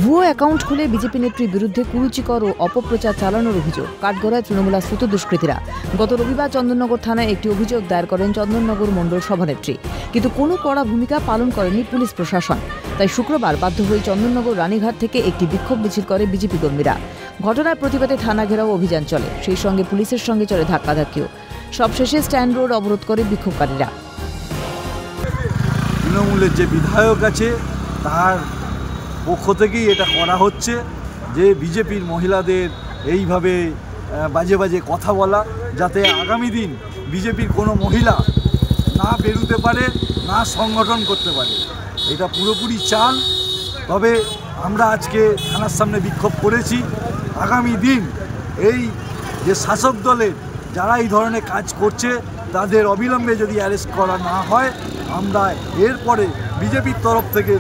ভুয়ো অ্যাকাউন্ট খুলে বিজেপি নেত্রীর বিরুদ্ধে কুরুচিকর ও অপপ্রচার চালানোর অভিযোগ কাঠগড়ায় তৃণমূল আশ্রিত দুষ্কৃতীরা। গত রবিবার চন্দননগর থানায় একটি অভিযোগ দায়ের করেন চন্দননগর মণ্ডল সভানেত্রী, কিন্তু কোনো কড়া ভূমিকা পালন করেনি পুলিশ প্রশাসন। তাই শুক্রবার বাধ্য হয়ে চন্দননগর রানীঘাট থেকে একটি বিক্ষোভ মিছিল করে বিজেপি কর্মীরা। ঘটনার প্রতিবাদে থানা ঘেরাও অভিযান চলে, সেই সঙ্গে পুলিশের সঙ্গে চলে ধাক্কাধাক্কিও। সবশেষে স্ট্যান্ড রোড অবরোধ করে বিক্ষোভকারীরা। তৃণমূলের যে বিধায়ক আছে তার পক্ষ থেকেই এটা করা হচ্ছে, যে বিজেপির মহিলাদের এইভাবে বাজে বাজে কথা বলা, যাতে আগামী দিন বিজেপির কোনো মহিলা না বেরোতে পারে, না সংগঠন করতে পারে। এটা পুরোপুরি চাল। তবে আমরা আজকে থানার সামনে বিক্ষোভ করেছি। আগামী দিন এই যে শাসক দলের যারা এই ধরনের কাজ করছে তাদের অবিলম্বে যদি অ্যারেস্ট করা না হয়, আমরা এরপরে বিজেপির তরফ থেকে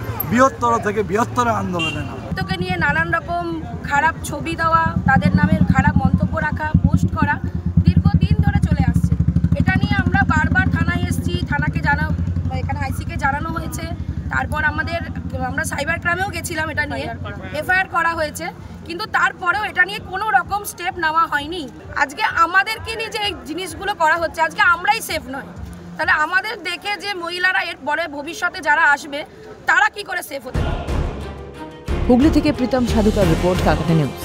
বৃহত্তর আন্দোলনে নামব। তোকে নিয়ে নানান রকম খারাপ ছবি দেওয়া, তাদের নামের খারাপ মন্তব্য রাখা, পোস্ট করা দীর্ঘদিন ধরে চলে আসছে। এটা নিয়ে আমরা বারবার থানায় এসেছি, থানাকে এখানে আইসিকে জানানো হয়েছে। তারপর আমরা সাইবার ক্রাইমেও গেছিলাম, এটা নিয়ে এফআইআর করা হয়েছে, কিন্তু তারপরেও এটা নিয়ে কোনো রকম স্টেপ নেওয়া হয়নি। আজকে আমাদেরকে নিয়ে যে এই জিনিসগুলো করা হচ্ছে, আজকে আমরাই সেফ নয়, তাহলে আমাদের দেখে যে মহিলারা এর পরে ভবিষ্যতে যারা আসবে তারা কি করে সেফ হতে পারে। হুগলি থেকে Pritam Sadhukar report, Calcutta news.